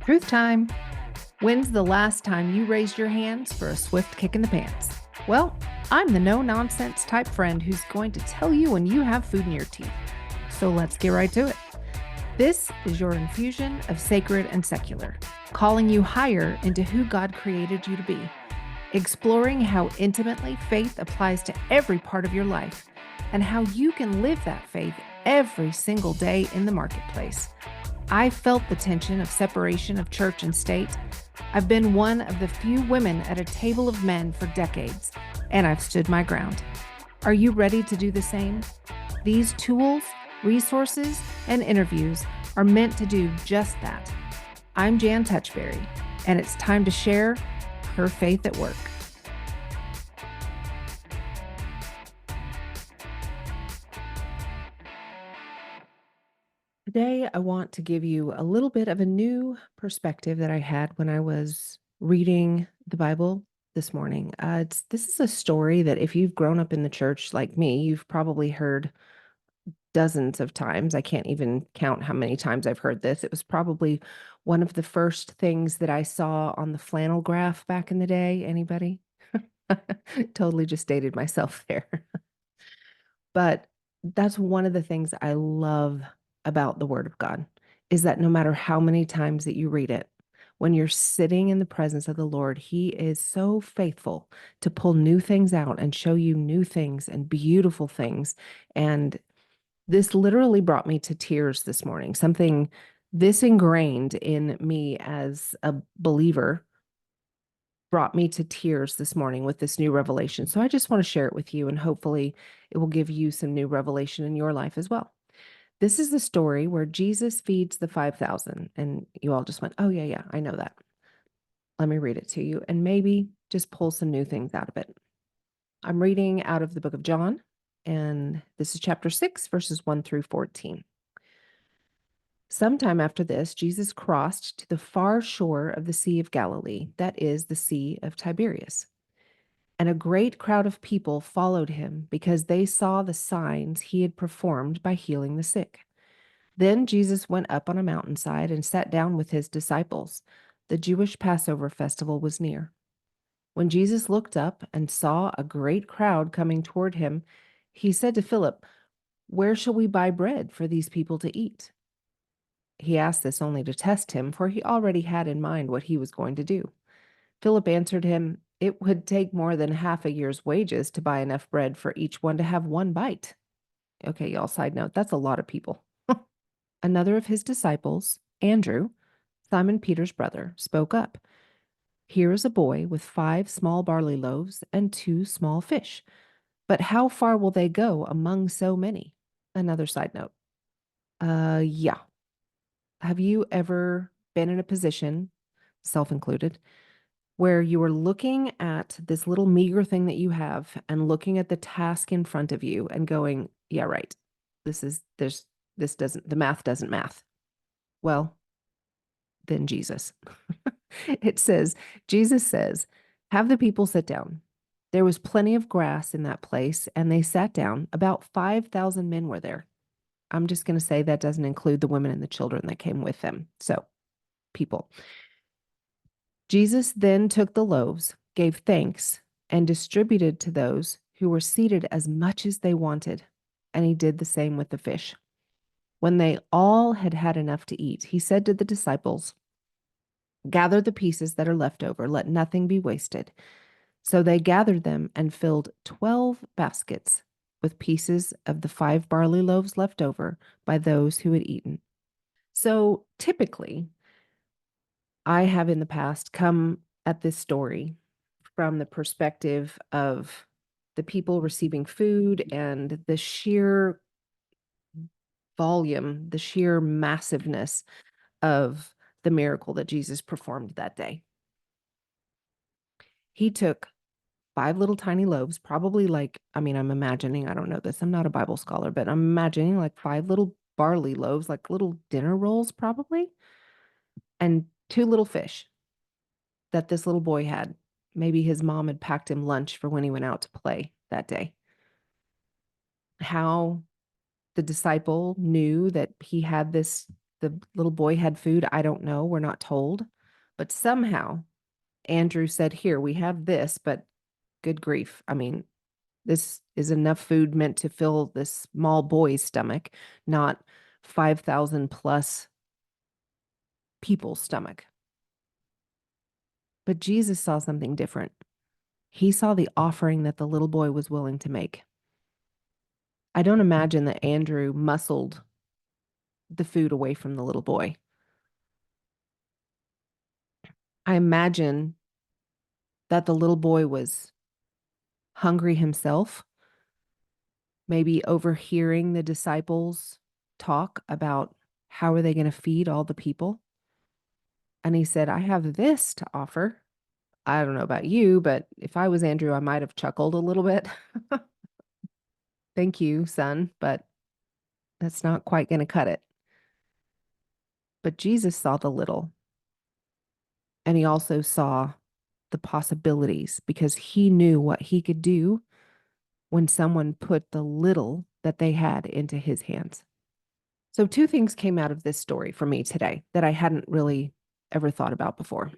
Truth time. When's the last time you raised your hands for a swift kick in the pants? Well, I'm the no nonsense type friend who's going to tell you when you have food in your teeth. So let's get right to it. This is your infusion of sacred and secular, calling you higher into who God created you to be, exploring how intimately faith applies to every part of your life and how you can live that faith every single day in the marketplace. I felt the tension of separation of church and state. I've been one of the few women at a table of men for decades, and I've stood my ground. Are you ready to do the same? These tools, resources, and interviews are meant to do just that. I'm Jan Touchberry, and it's time to share her faith at work. Today, I want to give you a little bit of a new perspective that I had when I was reading the Bible this morning. This is a story that if you've grown up in the church like me, you've probably heard dozens of times. I can't even count how many times I've heard this. It was probably one of the first things that I saw on the flannel graph back in the day. Anybody? Totally just dated myself there. But that's one of the things I love about the Word of God is that no matter how many times that you read it, when you're sitting in the presence of the Lord, He is so faithful to pull new things out and show you new things and beautiful things. And this literally brought me to tears this morning, something this ingrained in me as a believer brought me to tears this morning with this new revelation. So I just want to share it with you, and hopefully it will give you some new revelation in your life as well. This is the story where Jesus feeds the 5,000, and you all just went, oh, yeah, I know that. Let me read it to you, and maybe just pull some new things out of it. I'm reading out of the book of John, and this is chapter 6, verses 1 through 14. Sometime after this, Jesus crossed to the far shore of the Sea of Galilee, that is, the Sea of Tiberias. And a great crowd of people followed him because they saw the signs he had performed by healing the sick. Then Jesus went up on a mountainside and sat down with his disciples. The Jewish Passover festival was near. When Jesus looked up and saw a great crowd coming toward him, he said to Philip, "Where shall we buy bread for these people to eat?" He asked this only to test him, for he already had in mind what he was going to do. Philip answered him, "It would take more than half a year's wages to buy enough bread for each one to have one bite." Okay, y'all, side note, that's a lot of people. Another of his disciples, Andrew, Simon Peter's brother, spoke up. "Here is a boy with 5 small barley loaves and 2 small fish. But how far will they go among so many?" Another side note. Yeah. Have you ever been in a position, self included, where you are looking at this little meager thing that you have and looking at the task in front of you and going, yeah, right. The math doesn't math. Well, then Jesus. Jesus says, "Have the people sit down." There was plenty of grass in that place, and they sat down. About 5,000 men were there. I'm just going to say that doesn't include the women and the children that came with them. So, people. Jesus then took the loaves, gave thanks, and distributed to those who were seated as much as they wanted, and he did the same with the fish. When they all had had enough to eat, he said to the disciples, "Gather the pieces that are left over, let nothing be wasted." So they gathered them and filled 12 baskets with pieces of the 5 barley loaves left over by those who had eaten. So typically, I have in the past come at this story from the perspective of the people receiving food and the sheer volume, the sheer massiveness of the miracle that Jesus performed that day. He took 5 little tiny loaves, probably I'm imagining, I don't know this, I'm not a Bible scholar, but I'm imagining like 5 little barley loaves, like little dinner rolls probably, and 2 little fish that this little boy had. Maybe his mom had packed him lunch for when he went out to play that day. How the disciple knew that he had this the little boy had food, I don't know. We're not told. But somehow Andrew said, "Here, we have this, but good grief. I mean, this is enough food meant to fill this small boy's stomach, not 5,000 plus people's stomach." But Jesus saw something different. He saw the offering that the little boy was willing to make. I don't imagine that Andrew muscled the food away from the little boy. I imagine that the little boy was hungry himself, maybe overhearing the disciples talk about how are they going to feed all the people. And he said, "I have this to offer." I don't know about you, but if I was Andrew, I might have chuckled a little bit. Thank you, son, but that's not quite going to cut it. But Jesus saw the little, and he also saw the possibilities because he knew what he could do when someone put the little that they had into his hands. So, two things came out of this story for me today that I hadn't really ever thought about before.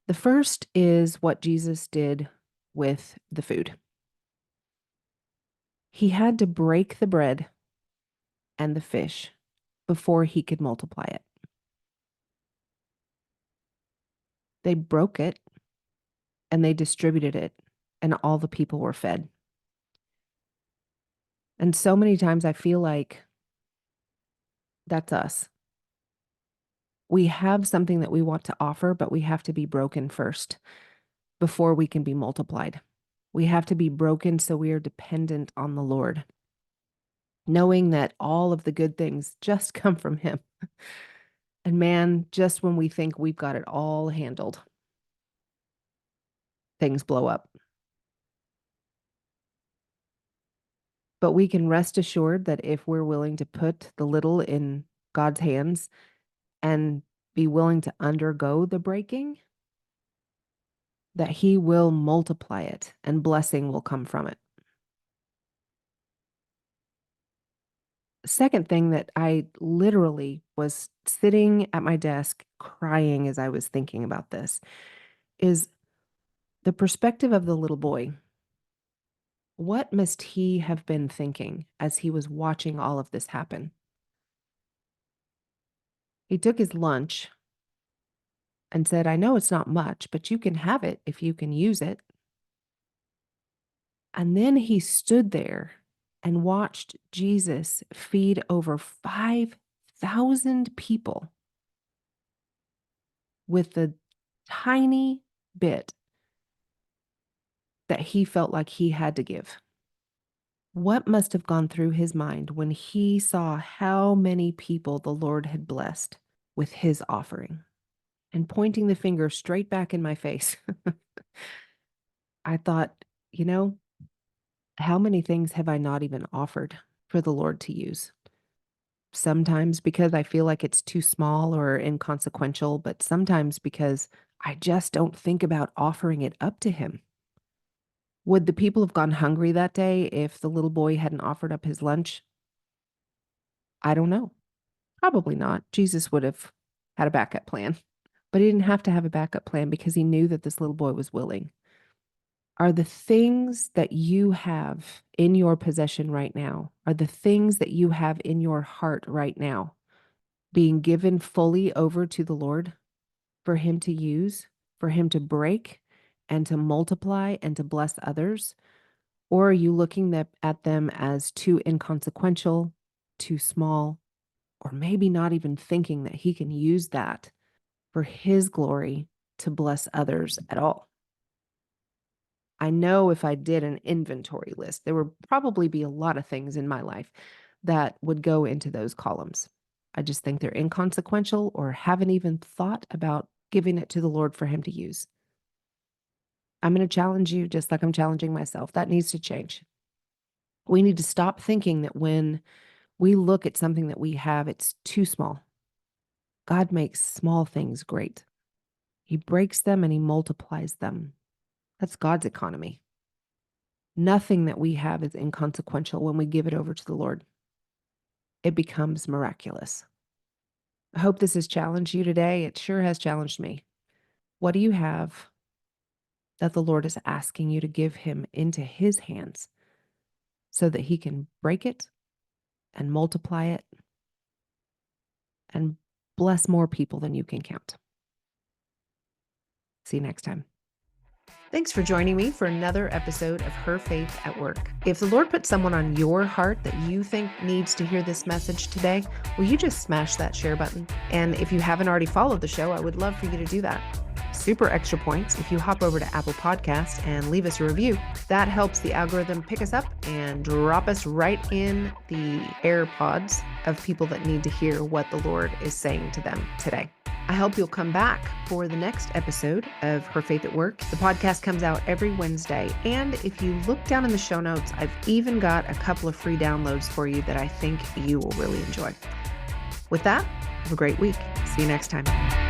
The first is what Jesus did with the food. He had to break the bread and the fish before he could multiply it. They broke it and they distributed it, and all the people were fed. And so many times I feel like that's us. We have something that we want to offer, but we have to be broken first before we can be multiplied. We have to be broken so we are dependent on the Lord, knowing that all of the good things just come from Him. And man, just when we think we've got it all handled, things blow up. But we can rest assured that if we're willing to put the little in God's hands and be willing to undergo the breaking, that He will multiply it and blessing will come from it. Second thing that I literally was sitting at my desk crying as I was thinking about this is the perspective of the little boy. What must he have been thinking as he was watching all of this happen? He took his lunch and said, "I know it's not much, but you can have it if you can use it." And then he stood there and watched Jesus feed over 5,000 people with the tiny bit that he felt like he had to give. What must have gone through his mind when he saw how many people the Lord had blessed with his offering? And pointing the finger straight back in my face, I thought, how many things have I not even offered for the Lord to use? Sometimes because I feel like it's too small or inconsequential, but sometimes because I just don't think about offering it up to Him. Would the people have gone hungry that day if the little boy hadn't offered up his lunch? I don't know. Probably not. Jesus would have had a backup plan, but he didn't have to have a backup plan because he knew that this little boy was willing. Are the things that you have in your possession right now, are the things that you have in your heart right now being given fully over to the Lord for Him to use, for Him to break and to multiply and to bless others? Or are you looking at them as too inconsequential, too small, or maybe not even thinking that He can use that for His glory to bless others at all? I know if I did an inventory list, there would probably be a lot of things in my life that would go into those columns. I just think they're inconsequential or haven't even thought about giving it to the Lord for Him to use. I'm going to challenge you just like I'm challenging myself. That needs to change. We need to stop thinking that when we look at something that we have, it's too small. God makes small things great. He breaks them and He multiplies them. That's God's economy. Nothing that we have is inconsequential when we give it over to the Lord. It becomes miraculous. I hope this has challenged you today. It sure has challenged me. What do you have that the Lord is asking you to give him into his hands so that he can break it and multiply it and bless more people than you can count? See you next time. Thanks for joining me for another episode of Her Faith at Work. If the Lord put someone on your heart that you think needs to hear this message today, will you just smash that share button? And if you haven't already followed the show, I would love for you to do that. Super extra points if you hop over to Apple Podcasts and leave us a review. That helps the algorithm pick us up and drop us right in the AirPods of people that need to hear what the Lord is saying to them today. I hope you'll come back for the next episode of Her Faith at Work. The podcast comes out every Wednesday. And if you look down in the show notes, I've even got a couple of free downloads for you that I think you will really enjoy. With that, have a great week. See you next time.